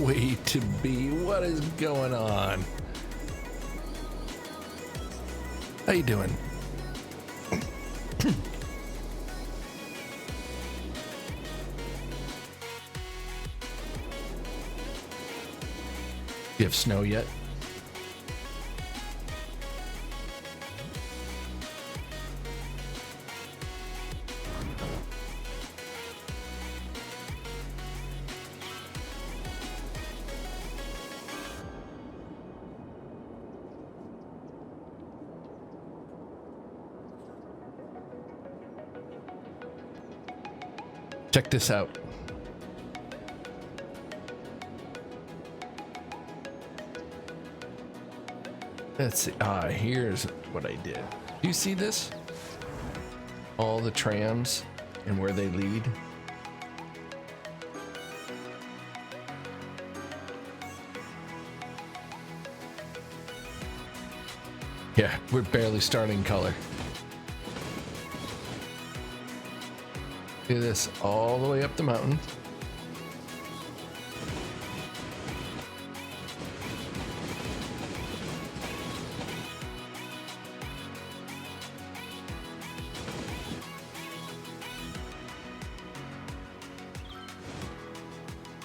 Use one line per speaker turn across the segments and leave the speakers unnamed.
way to be. What is going on? How you doing? You have snow yet? Check this out. Let's see. Here's what I did. Do you see this? All the trams and where they lead. Yeah, we're barely starting color. Do this all the way up the mountain.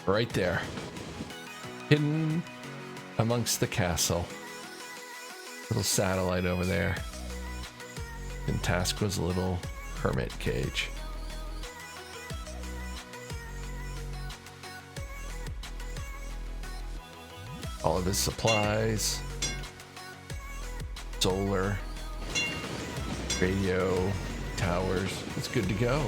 Right there. Hidden amongst the castle. Little satellite over there. And Tasqua's little hermit cage. All of his supplies, solar, radio, towers. It's good to go.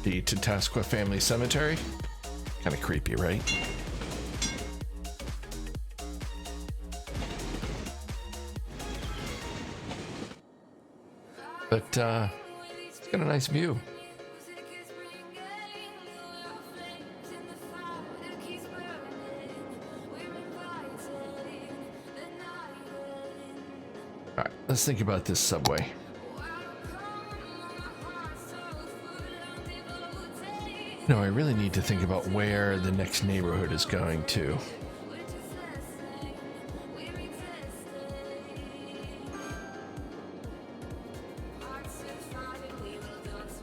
The Tasqua Family Cemetery. Kind of creepy, right? But it's got a nice view. All right, let's think about this subway. No, I really need to think about where the next neighborhood is going to.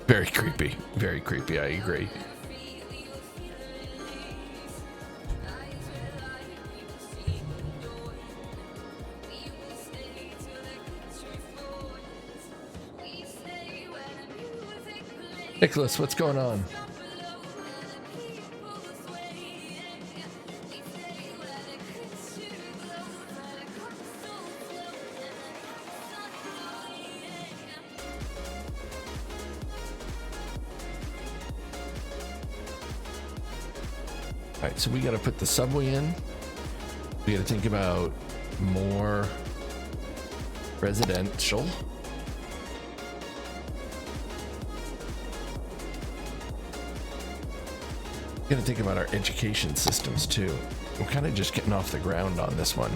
Very creepy. Very creepy, I agree. Nicholas, what's going on? Alright, so we gotta put the subway in. We gotta think about more residential. We gotta think about our education systems too. We're kind of just getting off the ground on this one.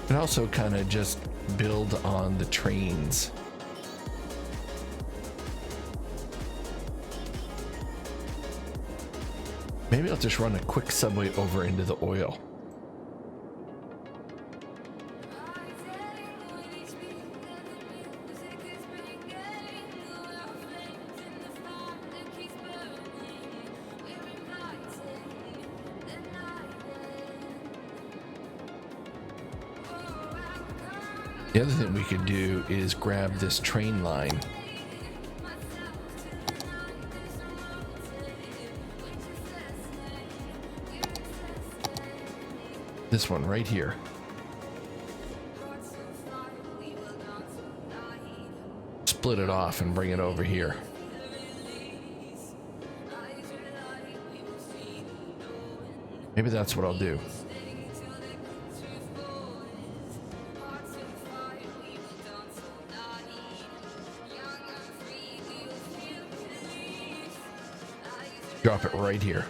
And also kind of just build on the trains. Maybe I'll just run a quick subway over into the oil. The other thing we could do is grab this train line. This one right here. Split it off and bring it over here. Maybe that's what I'll do. Drop it right here.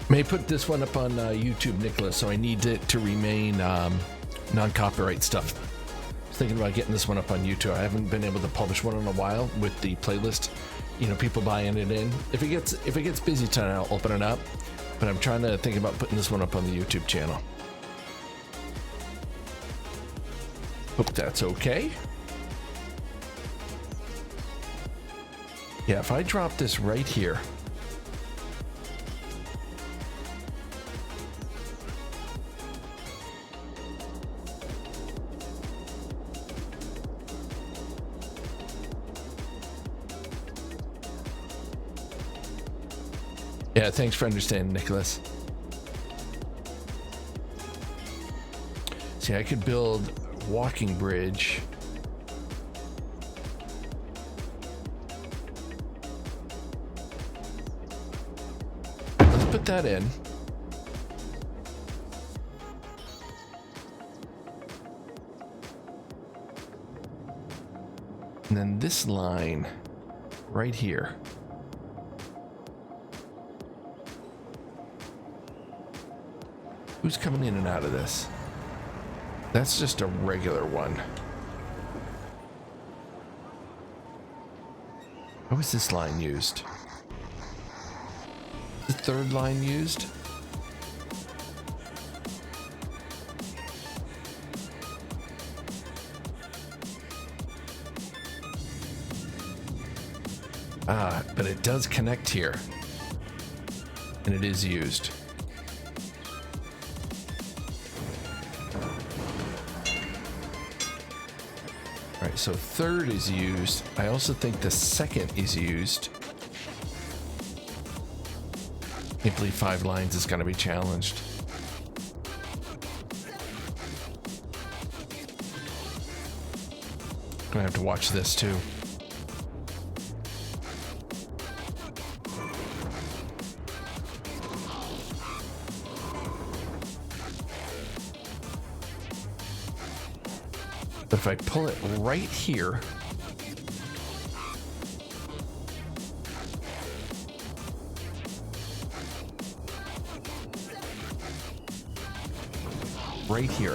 May put this one up on YouTube, Nicholas, so I need it to remain non-copyright stuff. I was thinking about getting this one up on YouTube. I haven't been able to publish one in a while with the playlist. You know, people buying it in. If it gets busy tonight, I'll open it up. But I'm trying to think about putting this one up on the YouTube channel. Hope that's okay. Yeah, if I drop this right here. Yeah, thanks for understanding, Nicholas. See, I could build a walking bridge. Let's put that in. And then this line right here. Who's coming in and out of this? That's just a regular one. How was this line used? The third line used? But it does connect here. And it is used. Alright, so third is used. I also think the second is used. I can't believe 5 lines is going to be challenged. I'm going to have to watch this too. But if I pull it right here,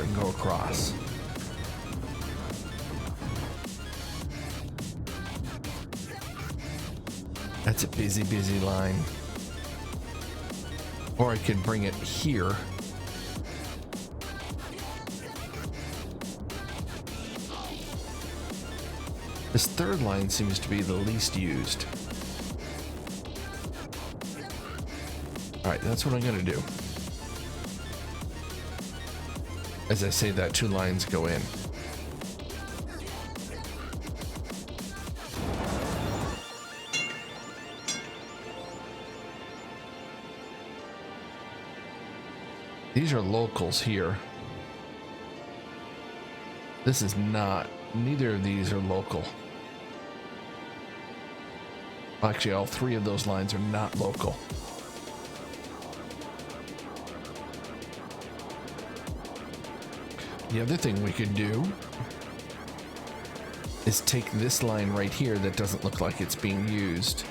and go across. That's a busy line. Or I could bring it here. This third line seems to be the least used. All right, that's what I'm gonna do. As I say that, 2 lines go in. These are locals here. This is not, neither of these are local. Actually, all 3 of those lines are not local. The other thing we could do is take this line right here that doesn't look like it's being used.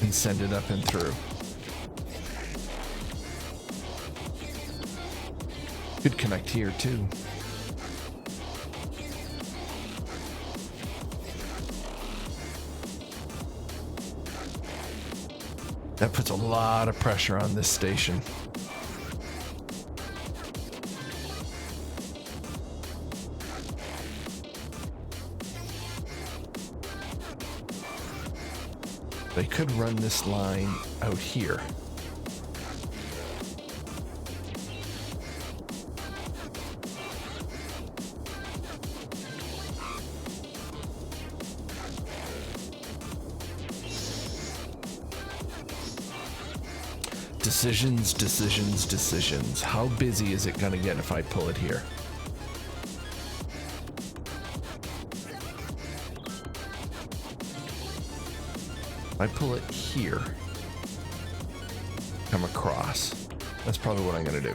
And send it up and through. Could connect here too. That puts a lot of pressure on this station. They could run this line out here. Decisions, decisions, decisions. How busy is it gonna get if I pull it here? If I pull it here, come across. That's probably what I'm gonna do.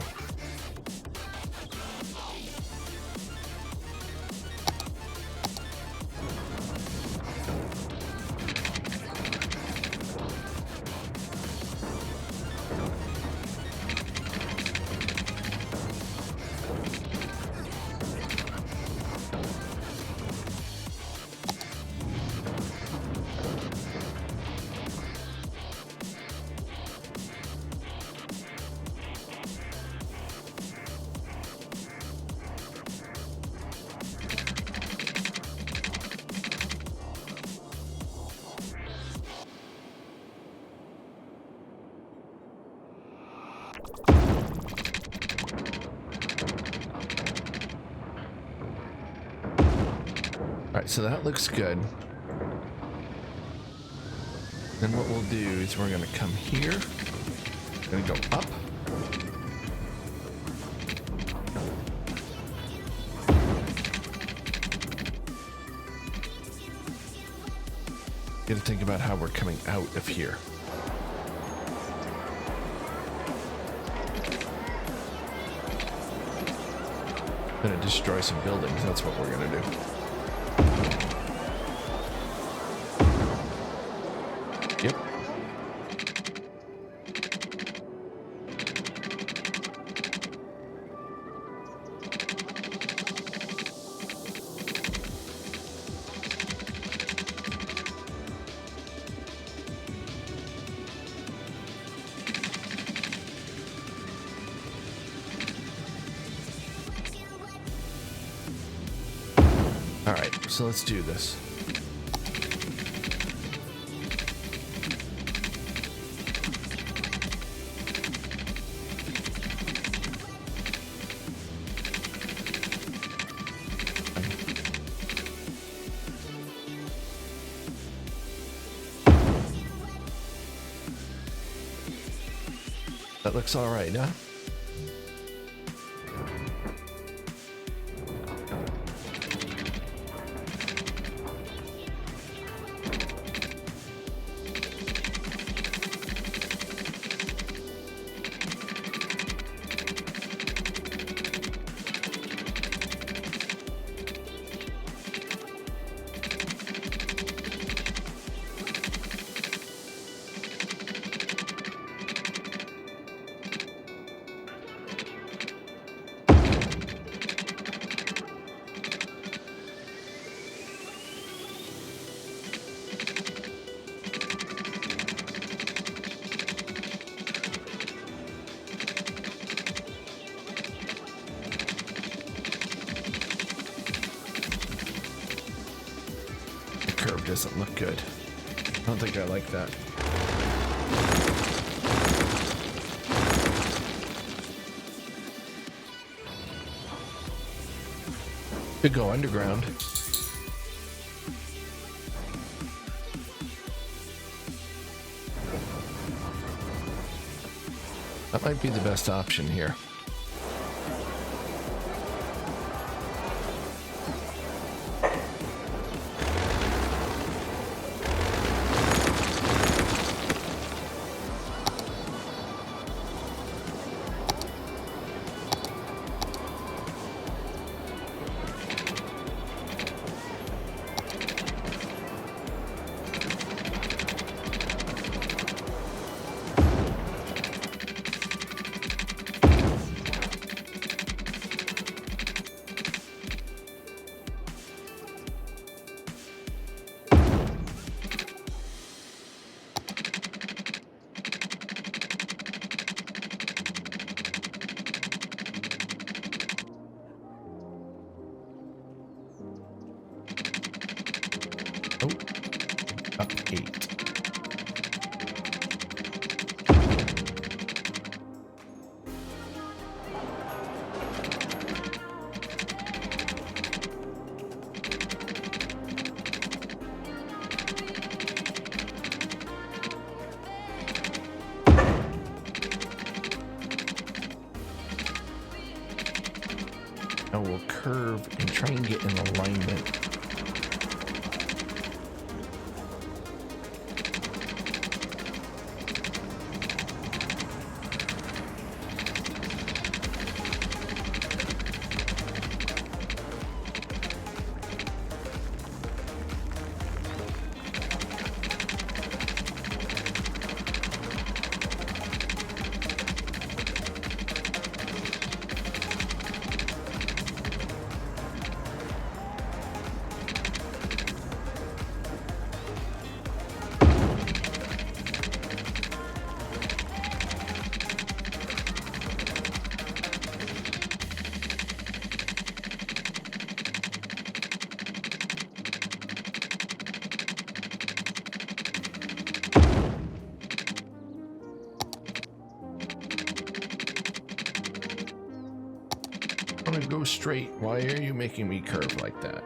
Alright, so that looks good. Then what we'll do is we're gonna come here. We're gonna go up. Gotta think about how we're coming out of here. Gonna destroy some buildings, that's what we're gonna do. Yep. All right, so let's do this. That looks all right, huh? Curve doesn't look good. I don't think I like that. Could go underground. That might be the best option here. Oh, up 8. Now we'll curve and try and get in alignment. I want to go straight. Why are you making me curve like that?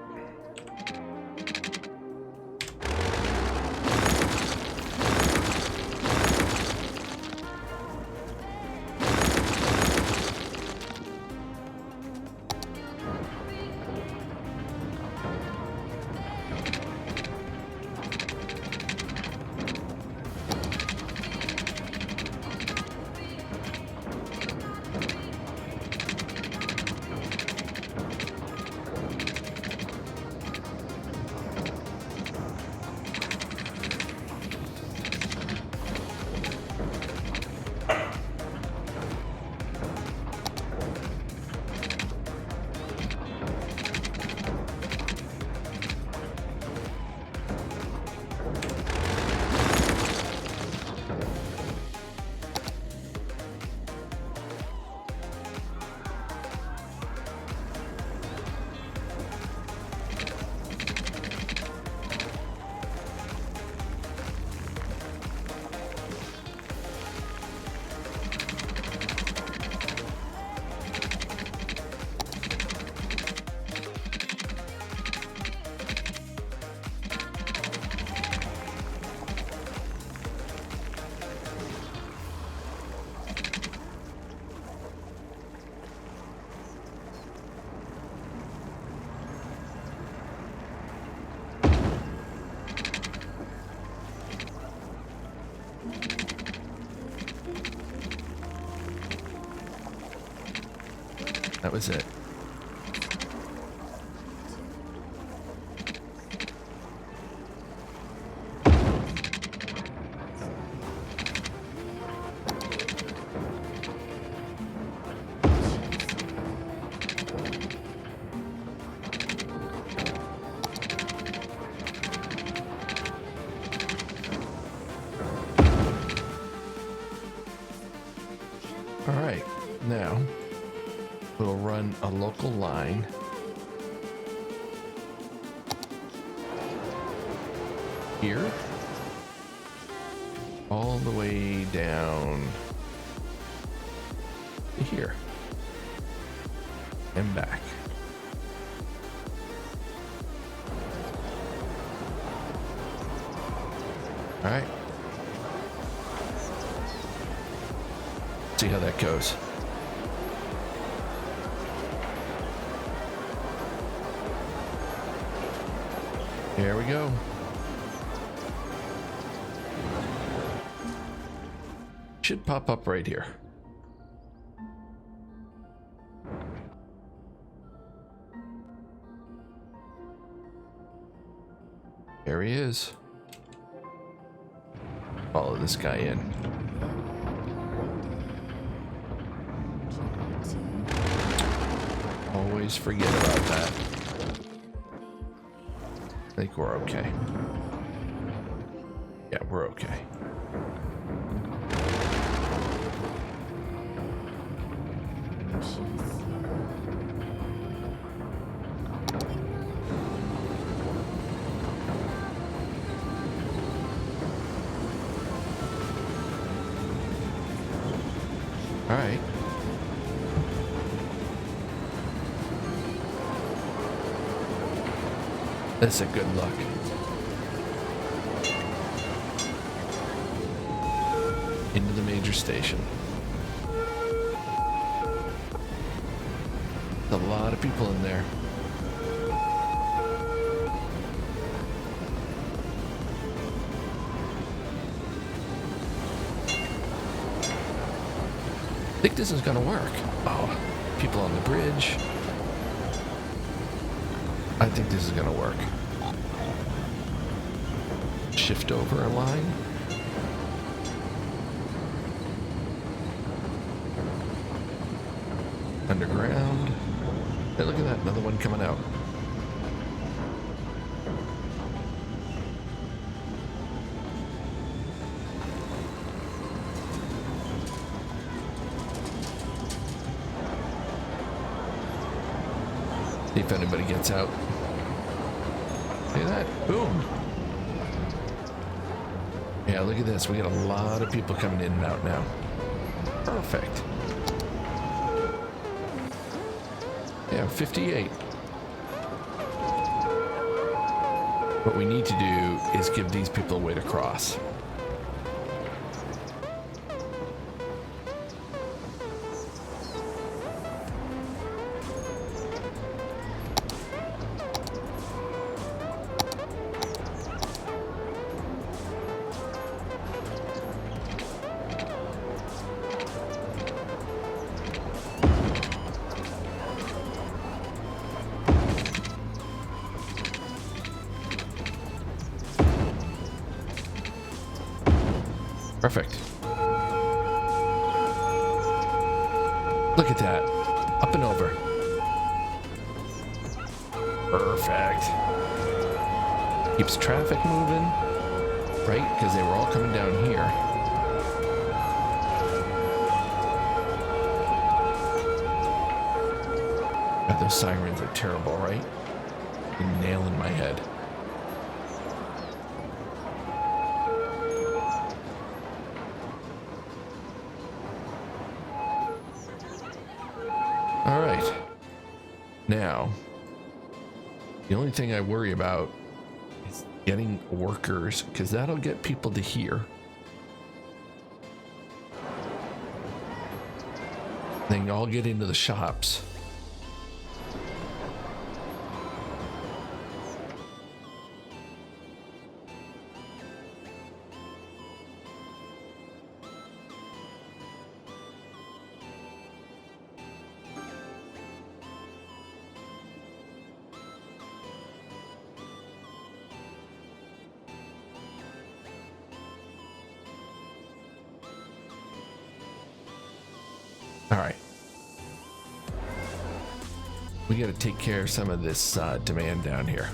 That was it. All right, now we'll run a local line here all the way down to here and back. All right. See how that goes. Here we go. Should pop up right here. There he is. Follow this guy in. Always forget about that. I think we're okay. Yeah, we're okay. All right. That's a good look. Into the major station. A lot of people in there. I think this is gonna work. Oh, people on the bridge. I think this is gonna work. Shift over a line. Underground. Hey, look at that, another one coming out. See if anybody gets out. See that? Boom. Yeah, look at this. We got a lot of people coming in and out now. Perfect. Yeah, 58. What we need to do is give these people a way to cross. Perfect. Look at that. Up and over. Perfect. Keeps traffic moving. Right? Because they were all coming down here. God, those sirens are terrible, right? You're nailing my head. All right. Now, the only thing I worry about is getting workers, because that'll get people to here. Then all get into the shops. All right. We got to take care of some of this demand down here.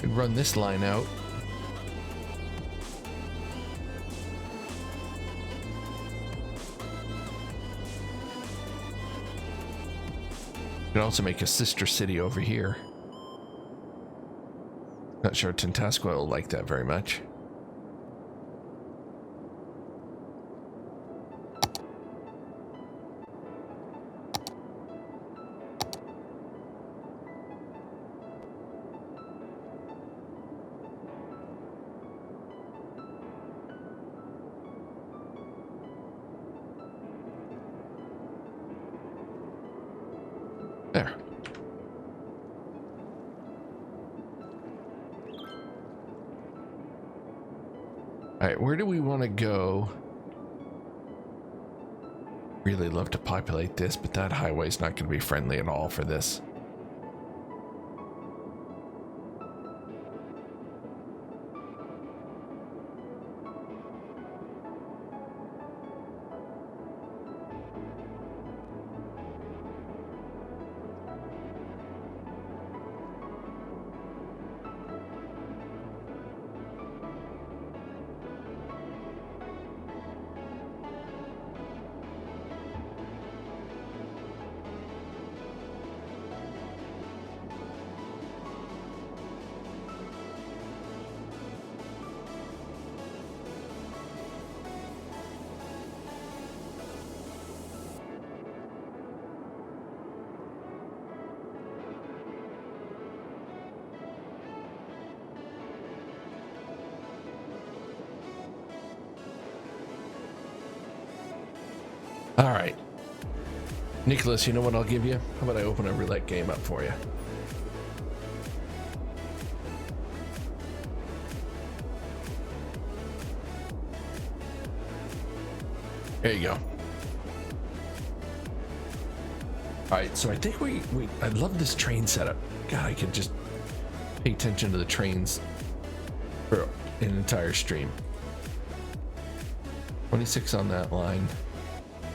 Run this line out. You can also make a sister city over here. Not sure Tintasqua will like that very much. There. All right, where do we want to go? Really love to populate this, but that highway's not going to be friendly at all for this. All right. Nicholas, you know what I'll give you? How about I open a roulette game up for you? There you go. All right, so I think I love this train setup. God, I could just pay attention to the trains for an entire stream. 26 on that line,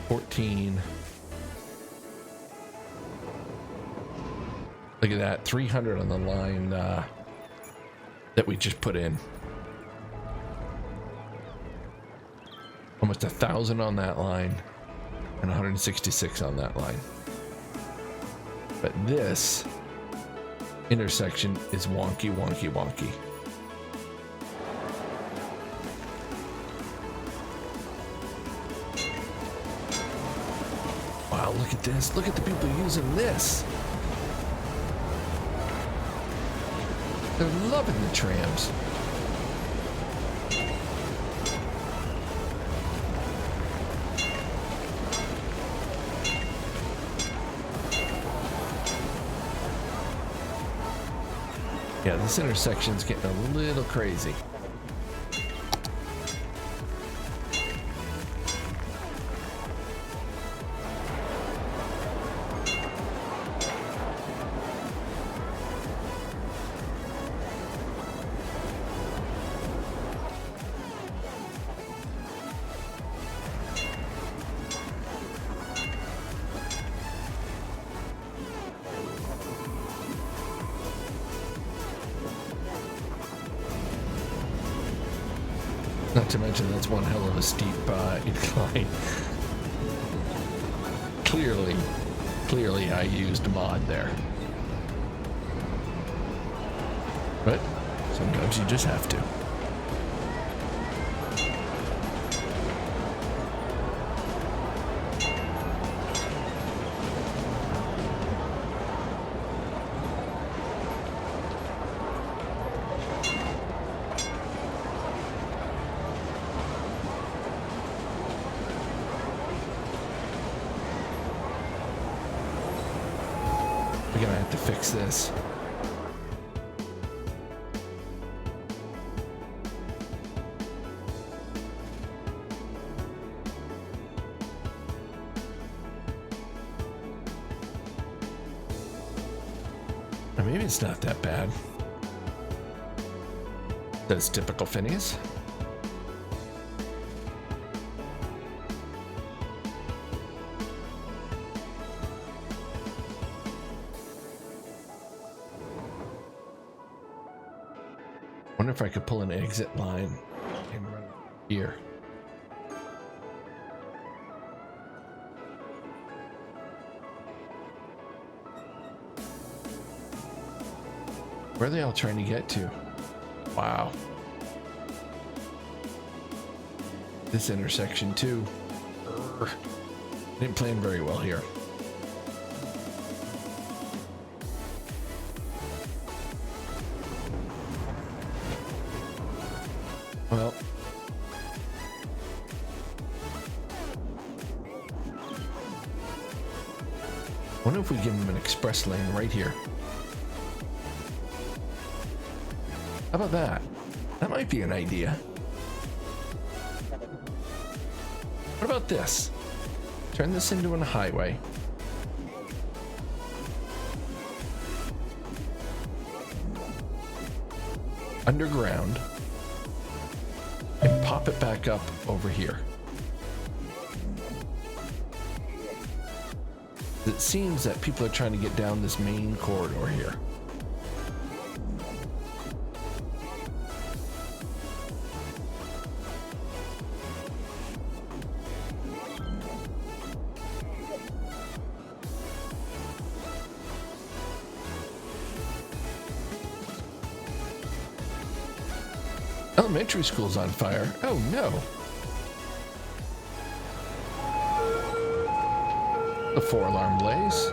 14. Look at that, 300 on the line that we just put in. Almost 1,000 on that line and 166 on that line. But this intersection is wonky, wonky, wonky. Wow, look at this. Look at the people using this. They're loving the trams. Yeah, this intersection's getting a little crazy. Not to mention that's one hell of a steep incline. Clearly I used mod there. But sometimes you just have to. We're gonna have to fix this. Or maybe it's not that bad. That's typical Phineas. Wonder if I could pull an exit line and run here. Where are they all trying to get to? Wow. This intersection too. Didn't plan very well here. Well, wonder if we give them an express lane right here. How about that? That might be an idea. What about this? Turn this into a highway. Underground. And pop it back up over here. It seems that people are trying to get down this main corridor here. Elementary school's on fire. Oh no. The 4-alarm blaze.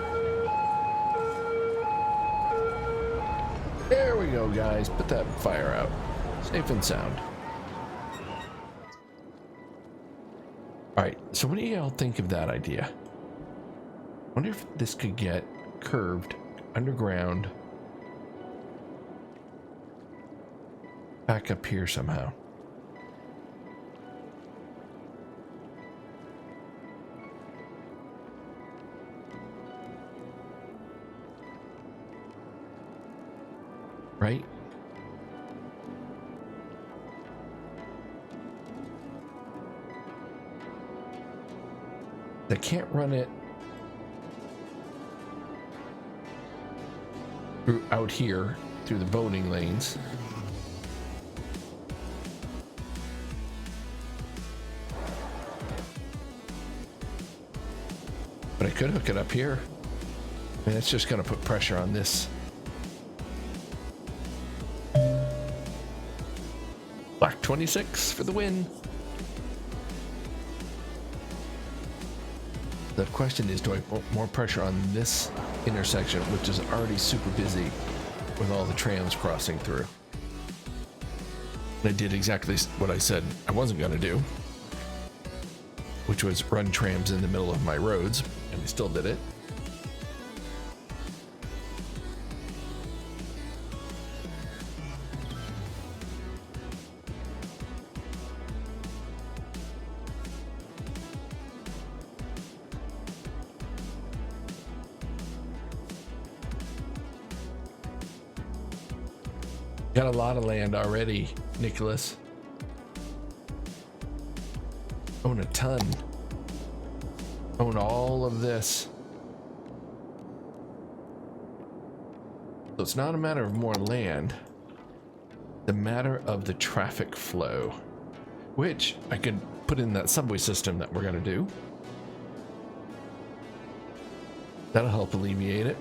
There we go, guys. Put that fire out. Safe and sound. All right, so what do y'all think of that idea? I wonder if this could get curved underground back up here somehow. Right? They can't run it through out here through the voting lanes. But I could hook it up here. I mean, it's just going to put pressure on this. Black 26 for the win. The question is, do I put more pressure on this intersection, which is already super busy with all the trams crossing through? And I did exactly what I said I wasn't going to do, which was run trams in the middle of my roads, and I still did it. Got a lot of land already, Nicholas. Own a ton. Own all of this. So it's not a matter of more land. The matter of the traffic flow, which I could put in that subway system that we're going to do. That'll help alleviate it.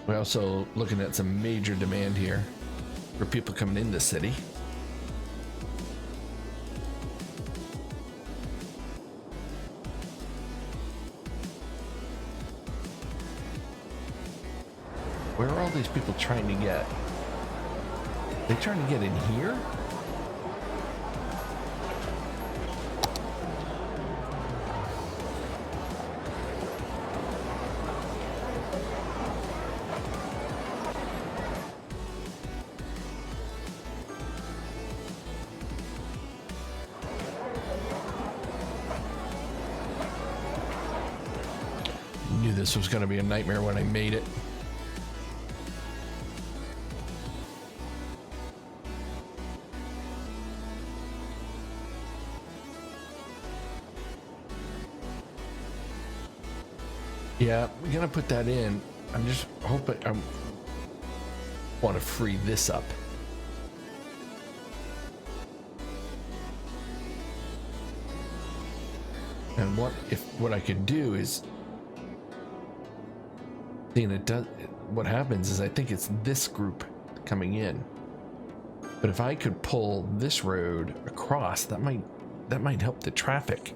We're also looking at some major demand here for people coming in the city. Where are all these people trying to get? They trying to get in here? Knew this was going to be a nightmare when I made it. Yeah, we're gonna put that in. I'm just hoping I want to free this up. And what I could do is, seeing it does, what happens is I think it's this group coming in. But if I could pull this road across, that might help the traffic.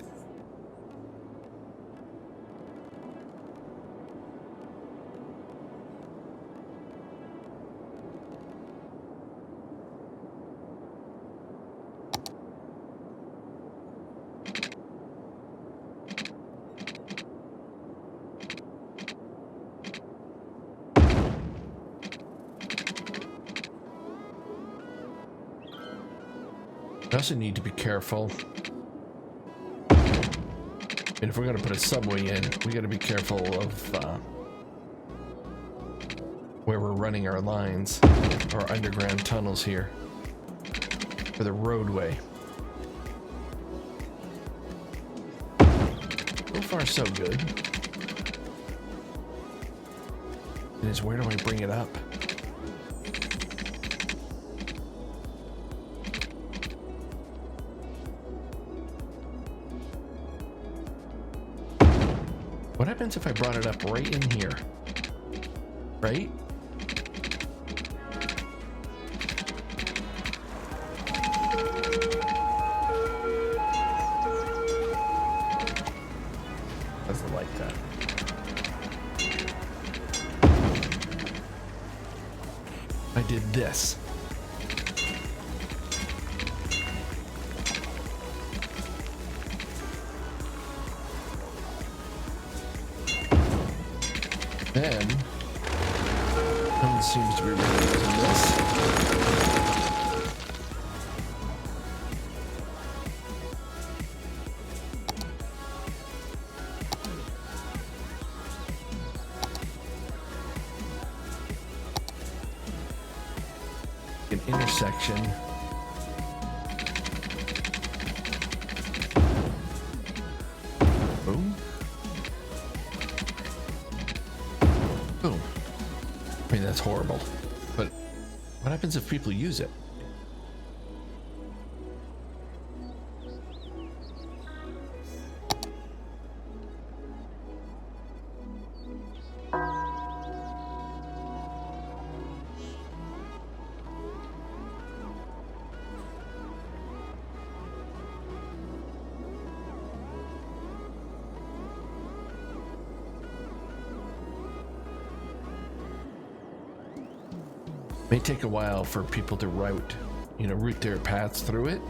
I also need to be careful. And if we're going to put a subway in, we got to be careful of where we're running our lines, our underground tunnels here for the roadway. So far, so good. It is, where do I bring it up? What happens if I brought it up right in here? Right? Doesn't like that. I did this. Then, one seems to be really using this. An intersection. Boom. Boom. I mean, that's horrible. But what happens if people use it? May take a while for people to route their paths through it.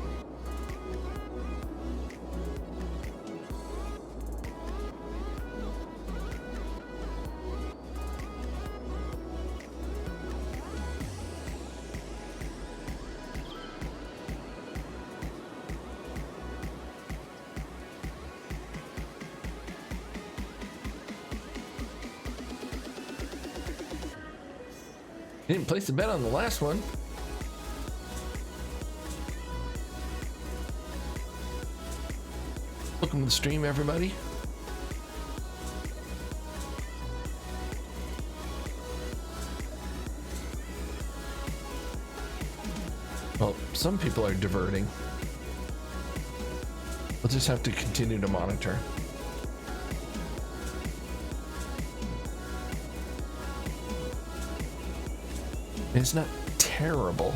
Didn't place a bet on the last one. Welcome to the stream, everybody. Well, some people are diverting. We'll just have to continue to monitor. It's not terrible.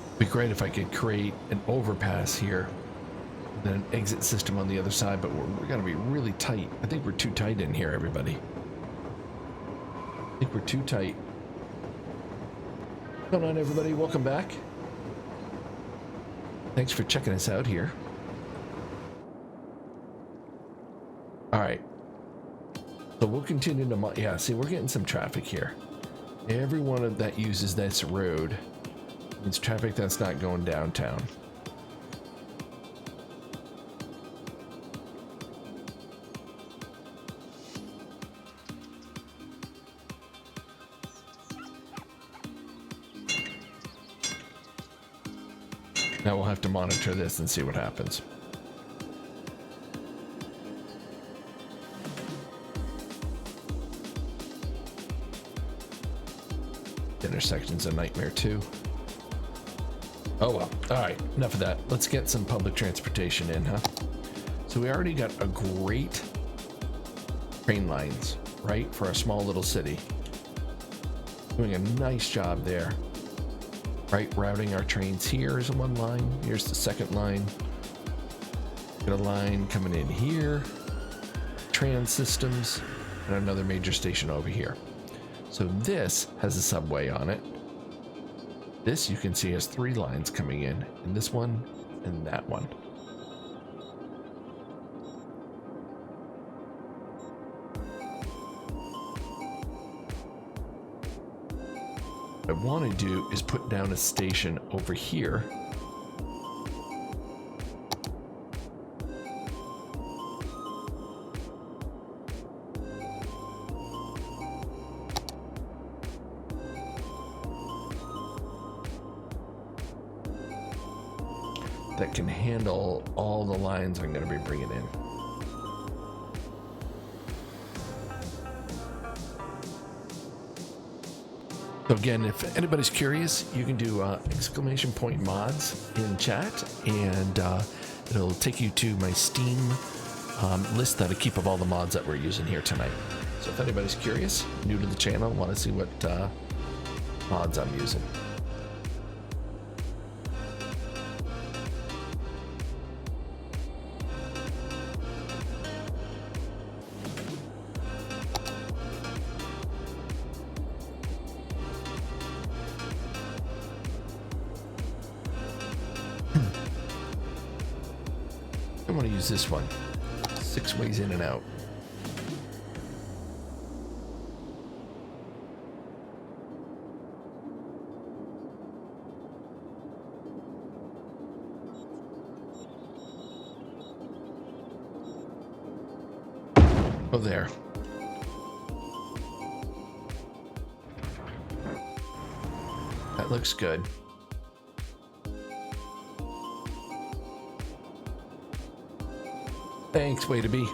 It'd be great if I could create an overpass here, then an exit system on the other side, but we're gonna be really tight. I think we're too tight in here, everybody. I think we're too tight. What's going on, everybody? Welcome back. Thanks for checking us out here. All right. So we'll continue to yeah, see, we're getting some traffic here. Everyone that uses this road means traffic that's not going downtown. Now we'll have to monitor this and see what happens. Intersection's a nightmare too. Oh well, all right, enough of that. Let's get some public transportation in, huh? So we already got a great train lines, right, for a small little city. Doing a nice job there. Right, routing our trains here is one line. Here's the second line. Got a line coming in here. Trans systems, and another major station over here. So this has a subway on it. This you can see has 3 lines coming in, and this one and that one. What I want to do is put down a station over here. That can handle all the lines I'm going to be bringing in. So again, if anybody's curious, you can do !mods in chat, and it'll take you to my Steam list that I keep of all the mods that we're using here tonight. So if anybody's curious, new to the channel, want to see what mods I'm using. want to use this one. 6 ways in and out. Oh, there. That looks good. Thanks, way to be.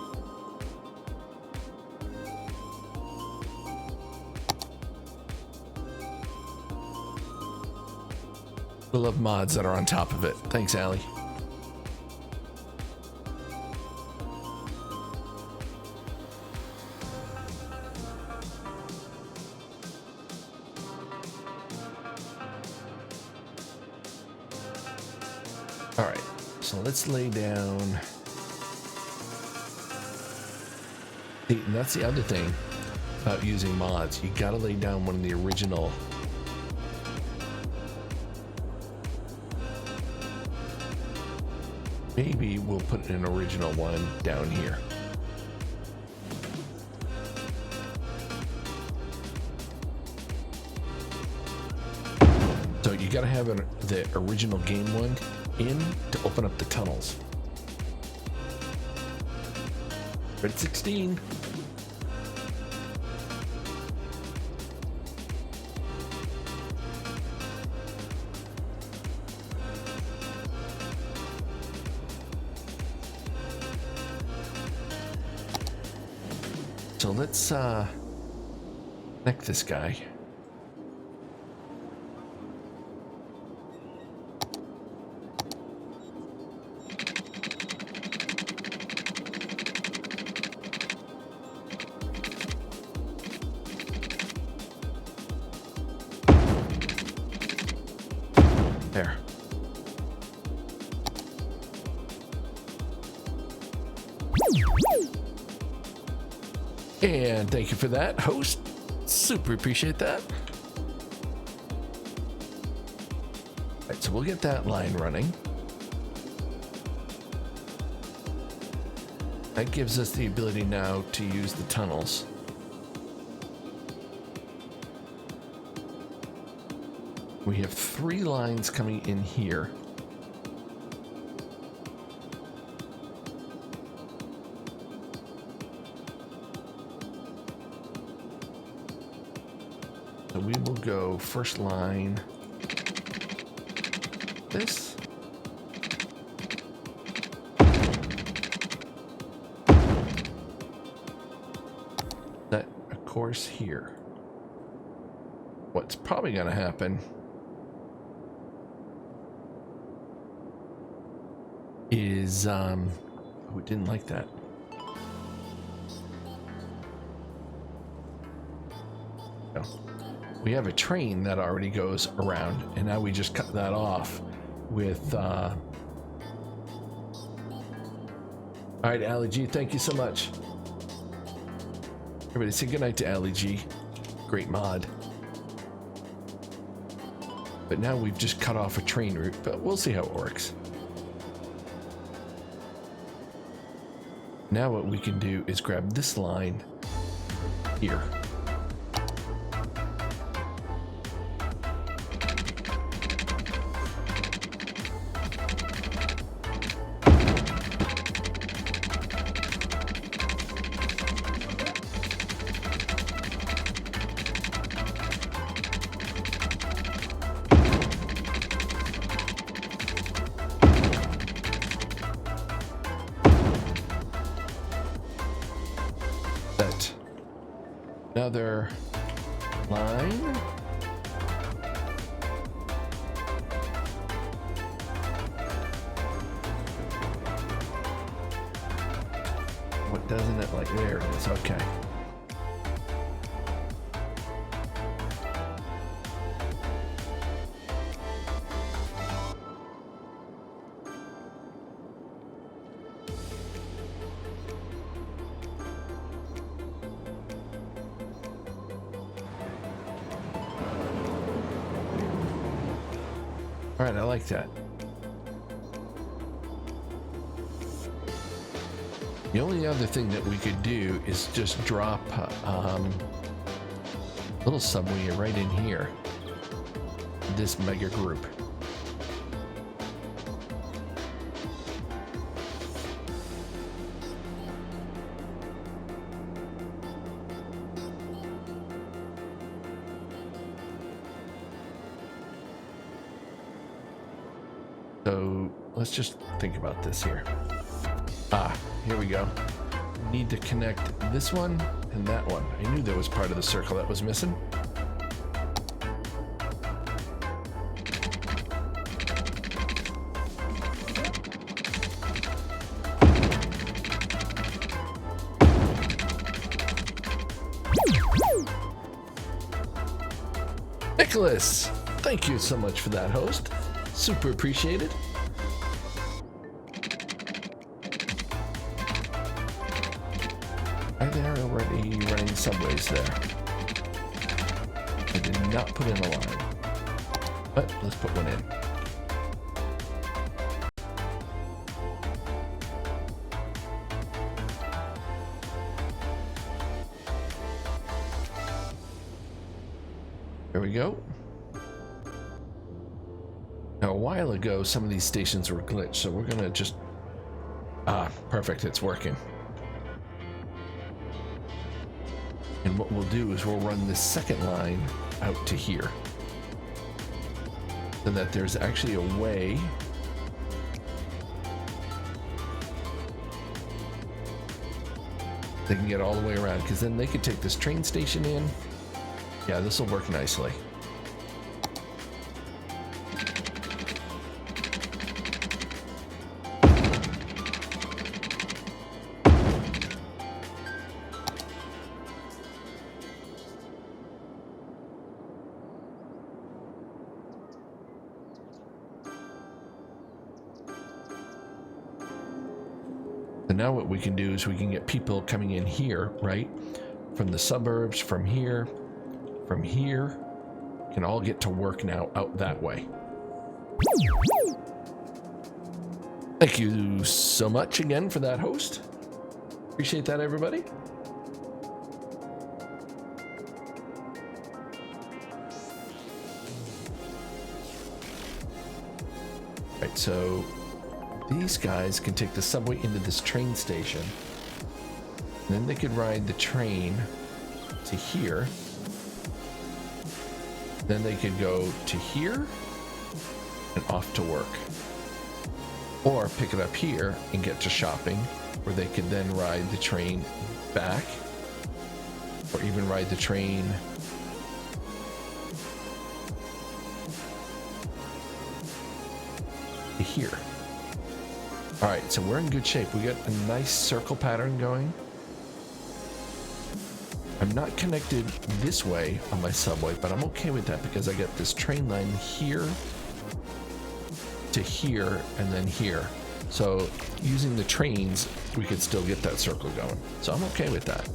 I love mods that are on top of it. Thanks, Allie. All right, so let's lay down. See, and that's the other thing about using mods. You gotta lay down one of the original. Maybe we'll put an original one down here. So you gotta have the original game one in to open up the tunnels. Red 16. So let's connect this guy. There. And thank you for that, host. Super appreciate that. All right, so we'll get that line running. That gives us the ability now to use the tunnels. We have 3 lines coming in here. So we will go first line, this. That, of course, here. What's probably going to happen is, oh, we didn't like that. No. We have a train that already goes around, and now we just cut that off with, all right, Ali G, thank you so much. Everybody say goodnight to Ali G. Great mod. But now we've just cut off a train route, but we'll see how it works. Now what we can do is grab this line here. Another line. What doesn't it like? There it is. Okay. All right, I like that. The only other thing that we could do is just drop a little subway right in here. This mega group. So let's just think about this here. Here we go. Need to connect this one and that one. I knew there was part of the circle that was missing. Nicholas, thank you so much for that, host. Super appreciated. Are they already running subways there? I did not put in a line, but let's put one in. There we go. Now, a while ago, some of these stations were glitched, so we're gonna just... perfect, it's working. And what we'll do is we'll run this second line out to here. So that there's actually a way they can get all the way around, because then they could take this train station in. Yeah, this will work nicely. So now what we can do is we can get people coming in here, right? From the suburbs, from here, can all get to work now out that way. Thank you so much again for that, host. Appreciate that, everybody. Right, so these guys can take the subway into this train station. And then they could ride the train to here. Then they could go to here and off to work. Or pick it up here and get to shopping, where they could then ride the train back. Or even ride the train to here. Alright, so we're in good shape. We got a nice circle pattern going. I'm not connected this way on my subway, but I'm okay with that because I got this train line here to here and then here. So using the trains, we could still get that circle going. So I'm okay with that.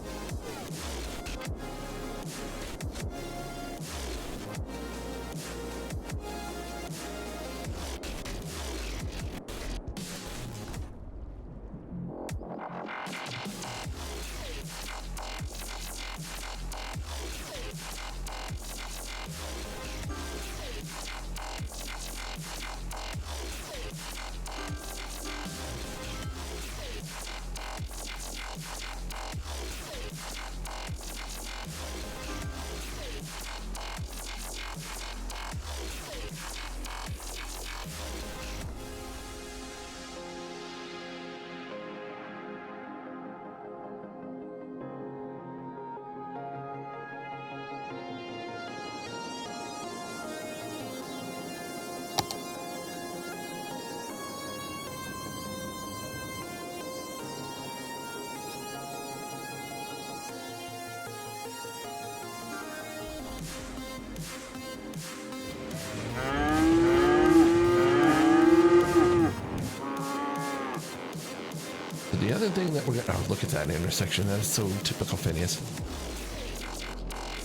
The other thing that we're gonna, oh, look at that intersection. That is so typical Phineas.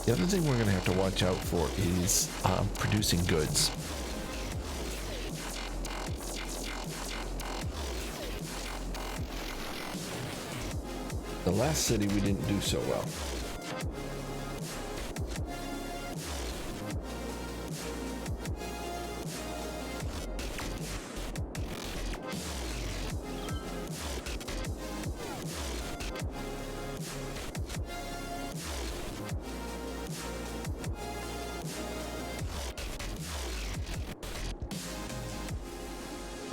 The other thing we're gonna have to watch out for is producing goods. The last city we didn't do so well.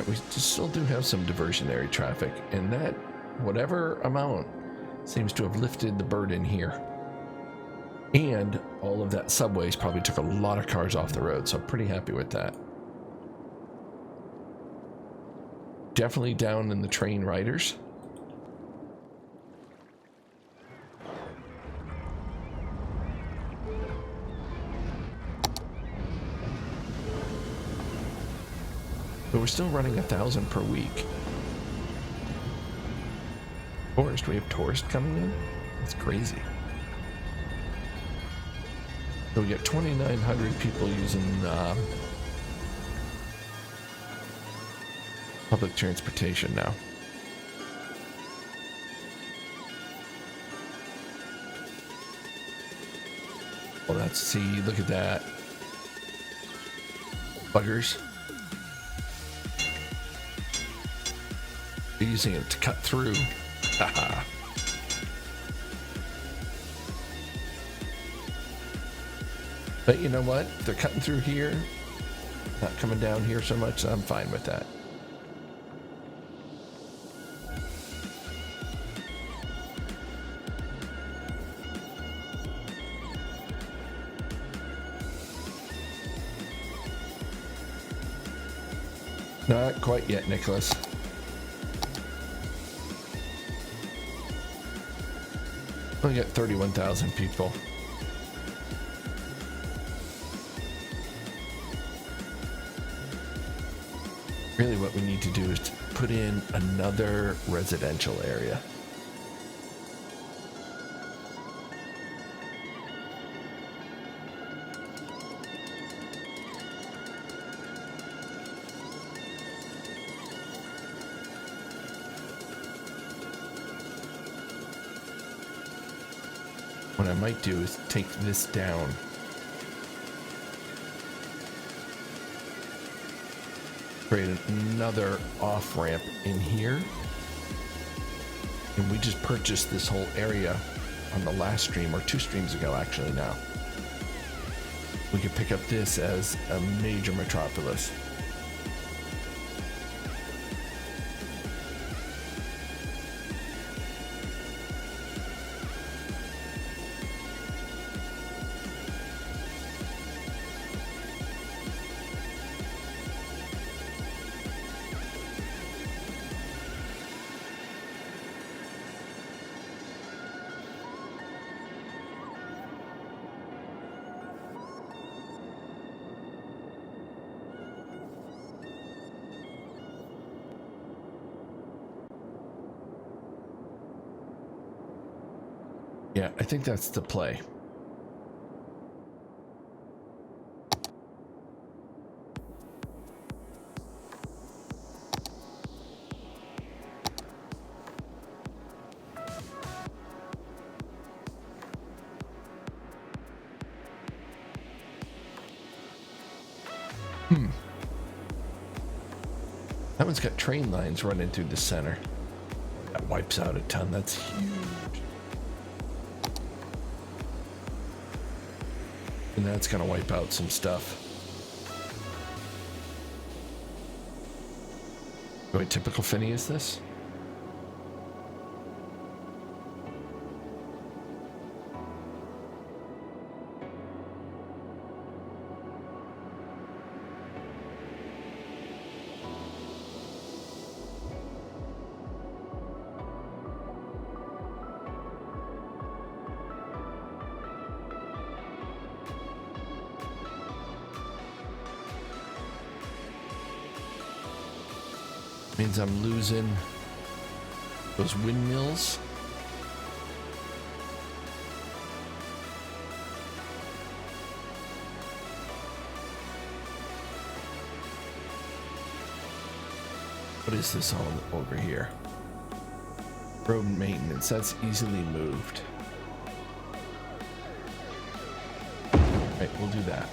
We still do have some diversionary traffic, and that, whatever amount, seems to have lifted the burden here. And all of that subways probably took a lot of cars off the road, so I'm pretty happy with that. Definitely down in the train riders. But we're still running 1,000 per week. Tourist, we have tourists coming in? That's crazy. So we get 2,900 people using public transportation now. Well, let's see, look at that. Buggers. They're using it to cut through. Haha. But you know what? They're cutting through here, not coming down here so much, so I'm fine with that. Not quite yet, Nicholas. Only got 31,000 people. Really what we need to do is to put in another residential area. What I might do is take this down. Create another off-ramp in here. And we just purchased this whole area on the last stream, or 2 streams ago actually now. We could pick up this as a major metropolis. Yeah, I think that's the play. That one's got train lines running through the center. That wipes out a ton. That's huge. And that's gonna wipe out some stuff. What typical Finny is this? Means I'm losing those windmills. What is this all over here? Road maintenance, that's easily moved. Right, we'll do that.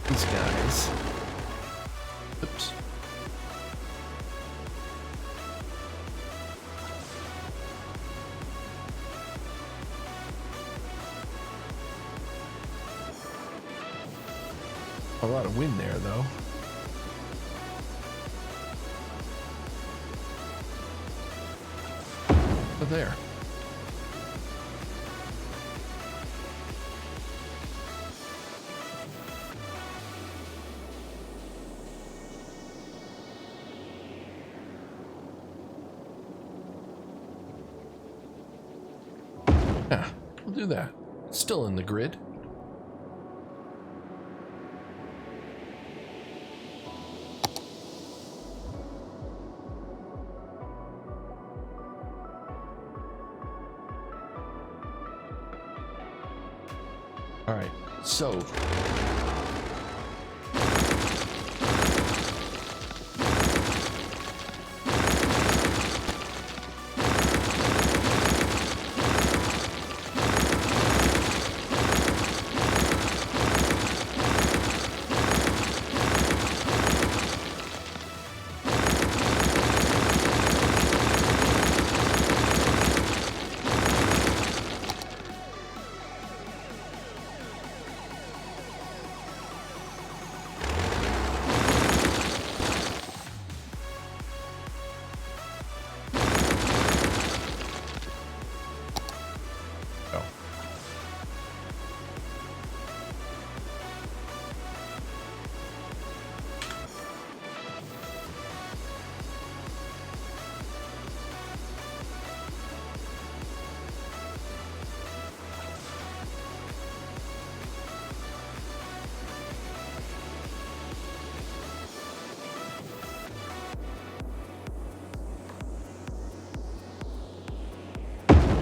These guys. Oops. A lot of wind there, though. Oh, there. Yeah, we'll do that. Still in the grid. All right, so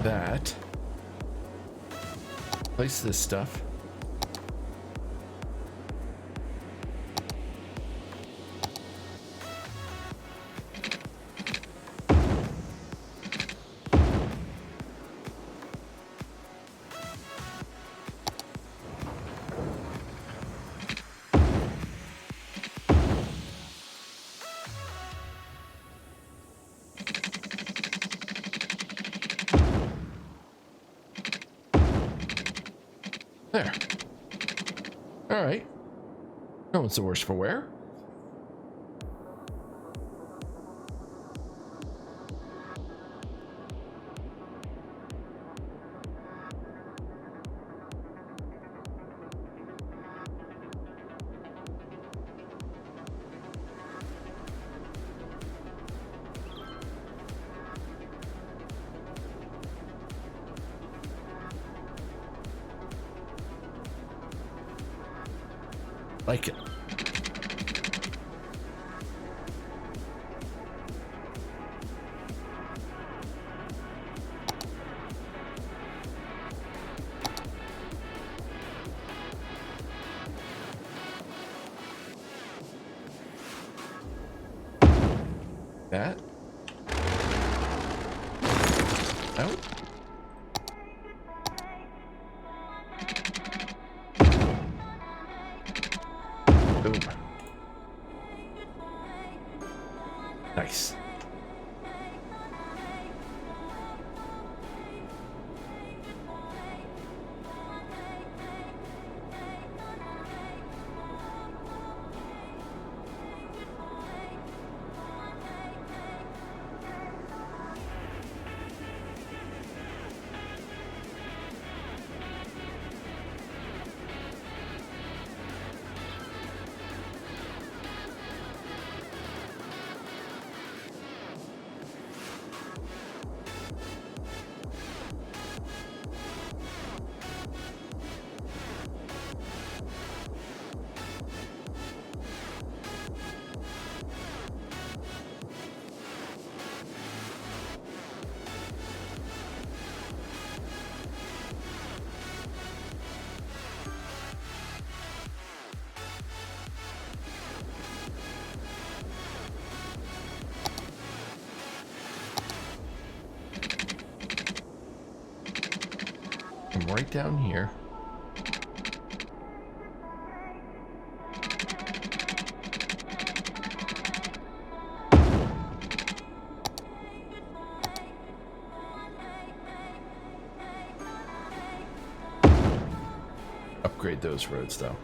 that. Place this stuff. There. All right. No one's the worse for wear. Like it. That. Out. Boom. Nice. I'm right down here. Upgrade those roads though.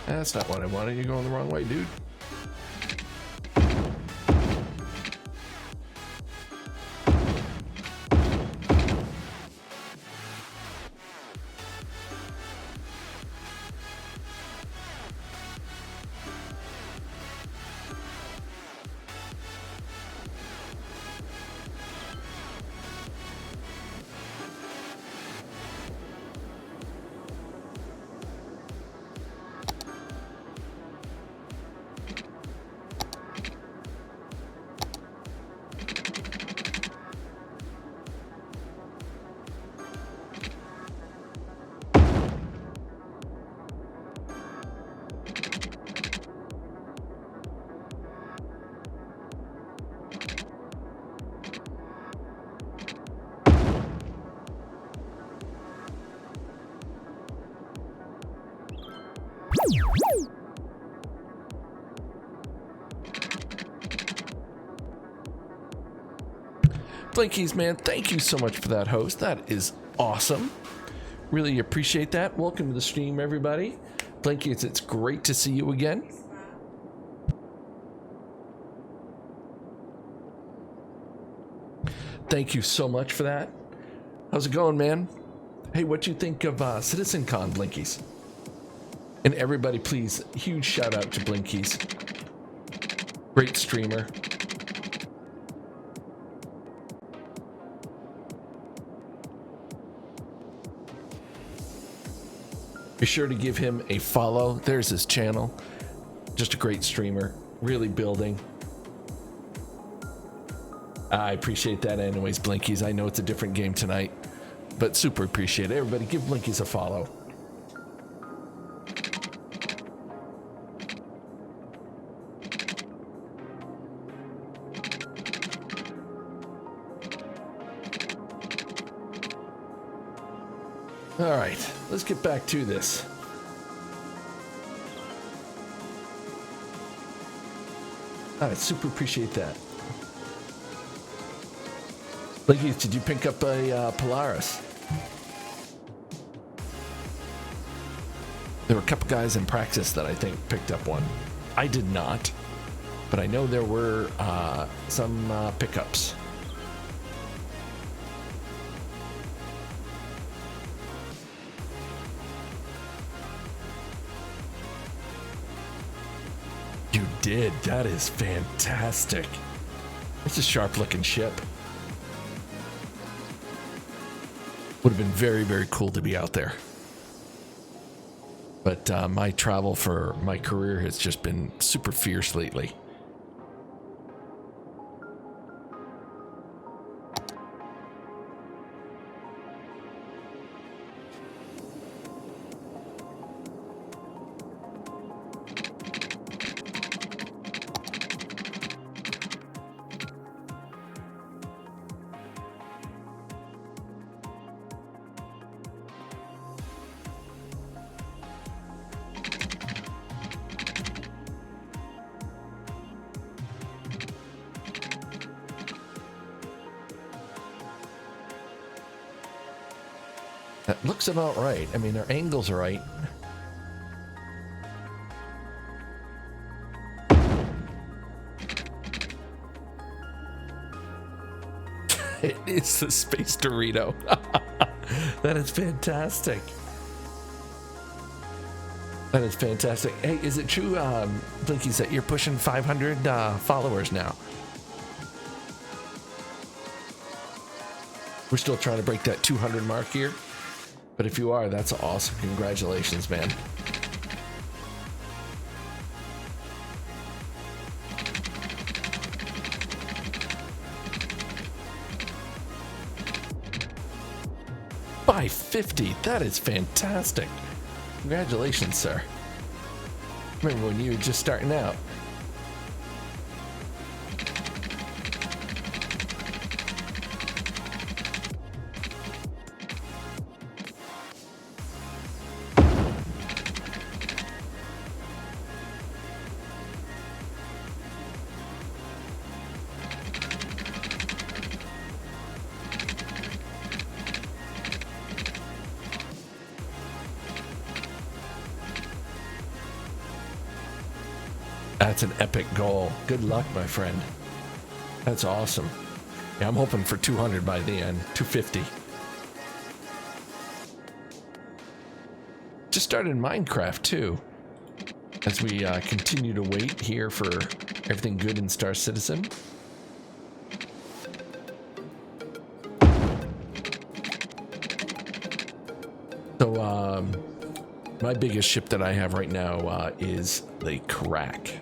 That's not what I wanted. You're going the wrong way, dude. Blinkies, man, thank you so much for that host. That is awesome. Really appreciate that. Welcome to the stream, everybody. Blinkies, it's great to see you again. Thank you so much for that. How's it going, man? Hey, what you think of CitizenCon, Blinkies? And everybody, please, huge shout out to Blinkies. Great streamer. Be sure to give him a follow. There's his channel. Just a great streamer. Really building. I appreciate that anyways, Blinkies. I know it's a different game tonight, but super appreciate it. Everybody give Blinkies a follow. All right, let's get back to this. I super appreciate that. Blinkies, did you pick up a Polaris? There were a couple guys in Praxis that I think picked up one. I did not, but I know there were some pickups. You did. That is fantastic. It's a sharp looking ship. Would have been very, very cool to be out there. But my travel for my career has just been super fierce lately. That looks about right. I mean, our angles are right. It is the Space Dorito. That is fantastic. That is fantastic. Hey, is it true, Blinkies, that you're pushing 500 followers now? We're still trying to break that 200 mark here. But if you are, that's awesome. Congratulations, man. $550. That is fantastic. Congratulations, sir. Remember when you were just starting out? That's an epic goal. Good luck, my friend. That's awesome. Yeah, I'm hoping for 200 by the end. 250. Just started Minecraft too. As we continue to wait here for everything good in Star Citizen. So, my biggest ship that I have right now is the Karak.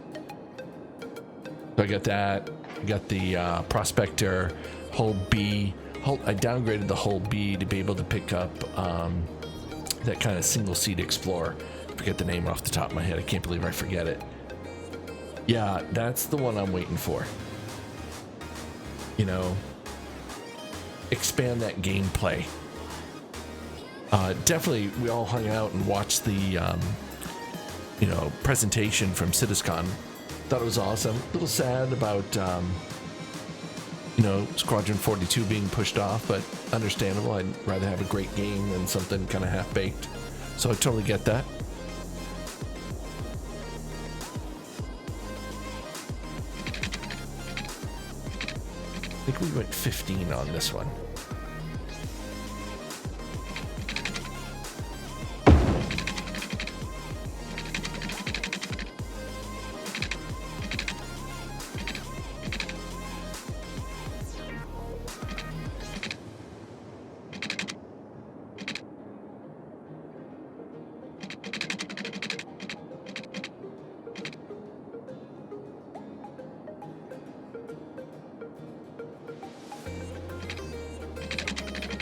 So I got that. I got the Prospector, hull B. I downgraded the hull B to be able to pick up that kind of single-seat Explorer. I forget the name off the top of my head. I can't believe I forget it. Yeah, that's the one I'm waiting for. You know, expand that gameplay. Definitely, we all hung out and watched the, presentation from CitizenCon. Thought it was awesome. A little sad about, Squadron 42 being pushed off, but understandable. I'd rather have a great game than something kind of half-baked. So I totally get that. I think we went 15 on this one.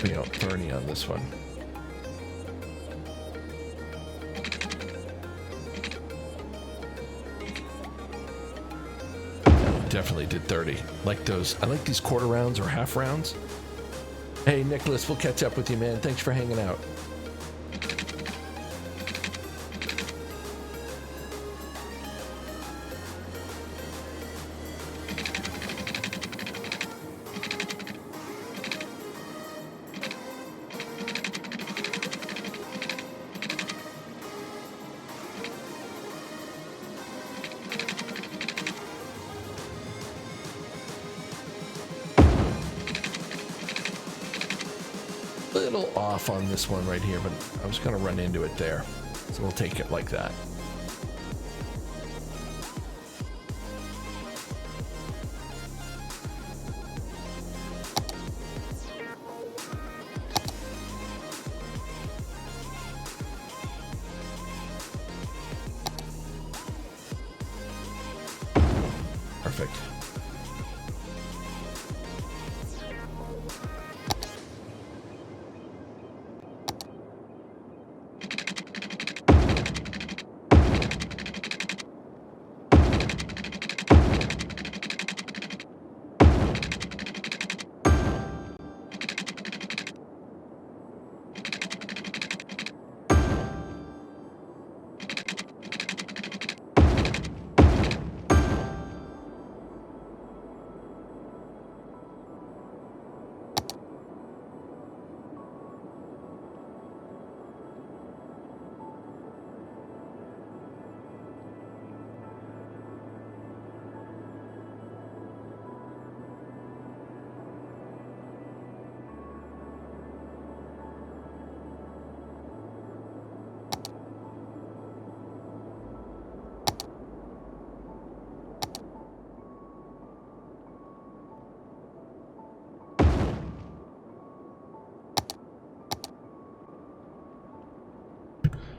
You know, 30 on this one. Definitely did 30. Like those. I like these quarter rounds or half rounds. Hey, Nicholas, we'll catch up with you, man. Thanks for hanging out. Little off on this one right here, but I was going to run into it there. So we'll take it like that. Perfect.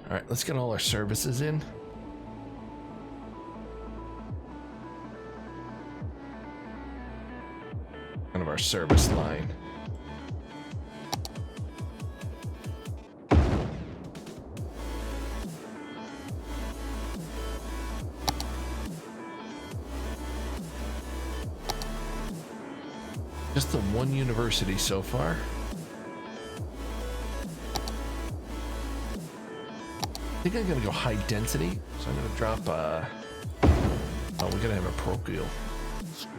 All right, let's get all our services in. Kind of our service line. Just the one university so far. I think I'm gonna go high density, so I'm gonna drop oh, we're gonna have a parochial school.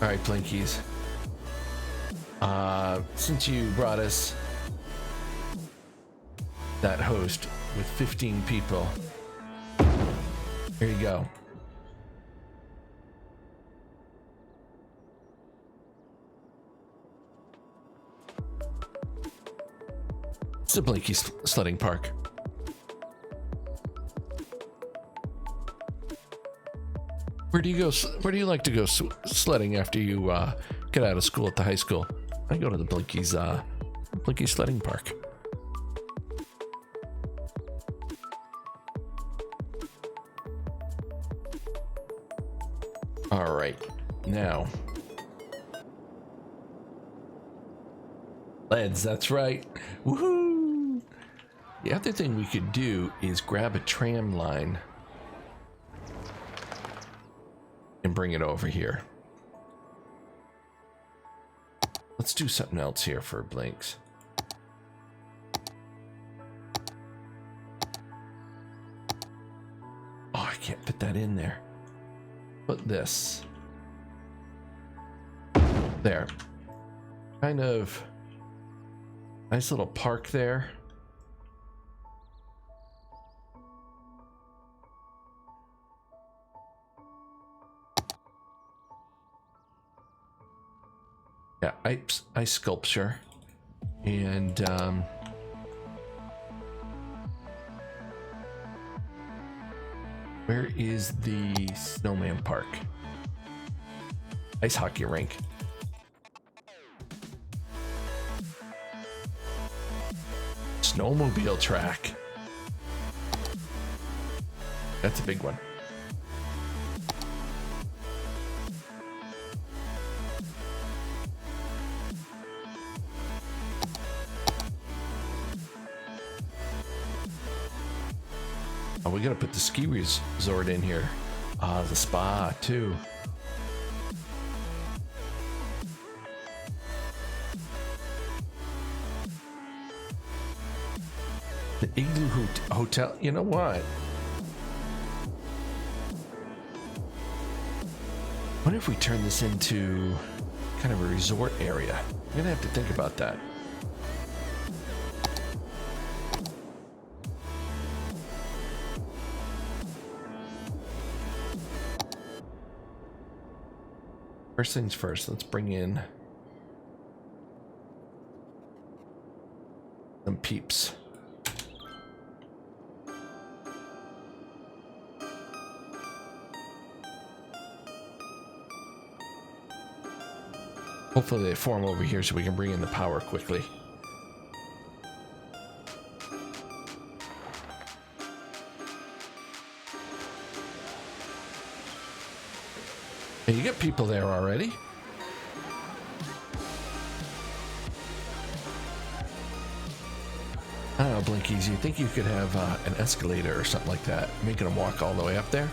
All right, Blinkies. Since you brought us that host with 15 people, here you go. It's the Blinky sledding park. Where do you go? Where do you like to go sledding after you get out of school at the high school? I go to the Blinky's Blinky sledding park. All right, now leads. That's right. Woohoo! The other thing we could do is grab a tram line and bring it over here. Let's do something else here for Blinks. Oh, I can't fit that in there. Put this there. Kind of nice little park there. Yeah, ice sculpture. And where is the snowman park? Ice hockey rink. Snowmobile track. That's a big one. Oh, we gotta put the ski resort in here. The spa too. The Igloo Hotel. You know what? What if we turn this into kind of a resort area? I'm gonna have to think about that. First things first, let's bring in some peeps. Hopefully they form over here so we can bring in the power quickly. Hey, you got people there already. I don't know, Blinkies, you think you could have an escalator or something like that, making them walk all the way up there?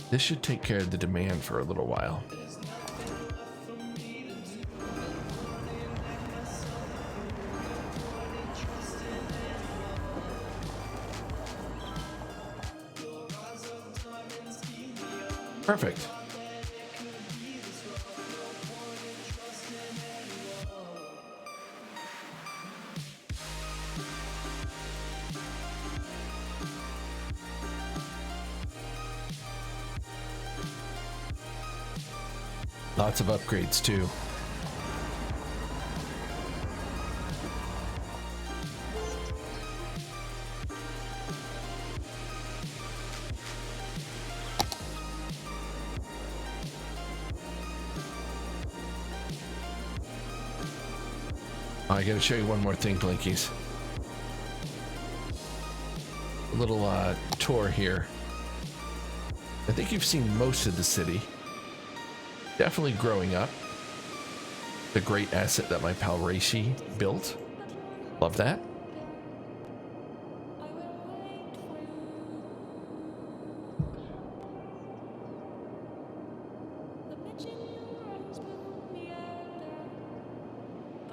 This should take care of the demand for a little while. Perfect. Lots of upgrades too. Oh, I gotta show you one more thing, Blinkies. A little tour here. I think you've seen most of the city. Definitely growing up. The great asset that my pal Reishi built. Love that.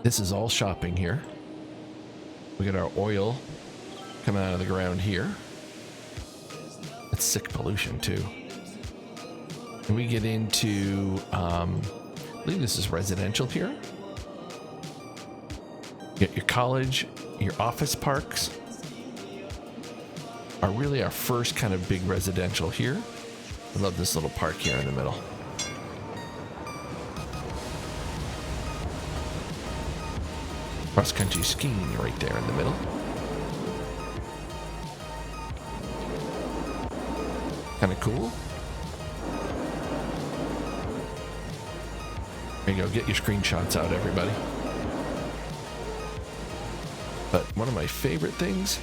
This is all shopping here. We got our oil coming out of the ground here. That's sick pollution too. And we get into, I believe this is residential here. You get your college, your office parks are really our first kind of big residential here. I love this little park here in the middle. Cross-country skiing right there in the middle. Kind of cool. There you go, get your screenshots out, everybody. But one of my favorite things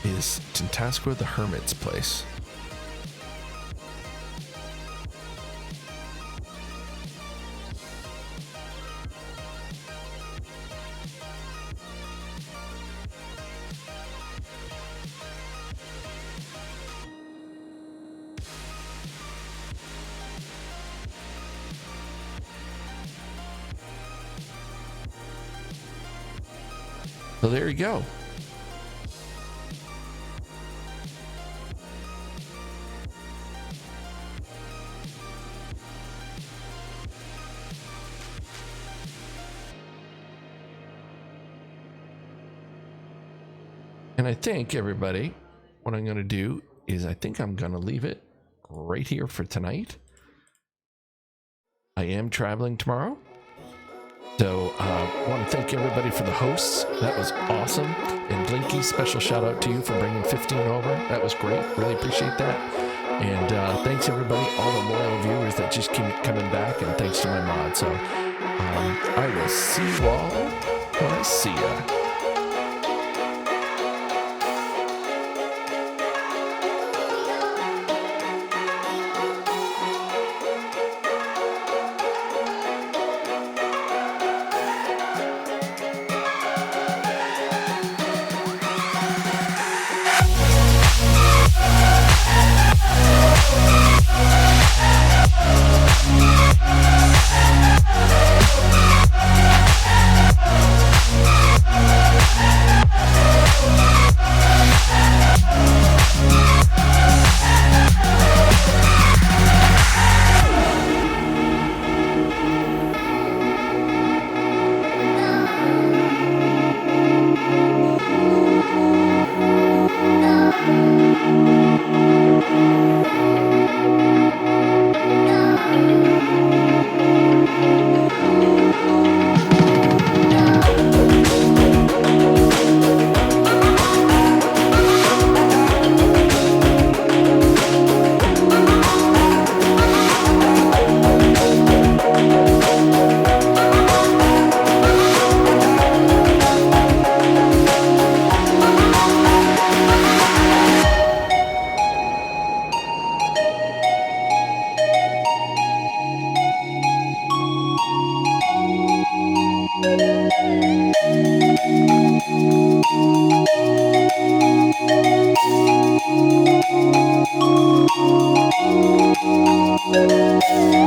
is Tintasqua the Hermit's place. So there you go. And I think, everybody, what I'm going to do is I think I'm going to leave it right here for tonight. I am traveling tomorrow. So I want to thank everybody for the hosts. That was awesome. And Blinky, special shout out to you for bringing 15 over. That was great. Really appreciate that. And thanks everybody, all the loyal viewers that just keep coming back. And thanks to my mod. So I will see you all when I see ya.
Thank you.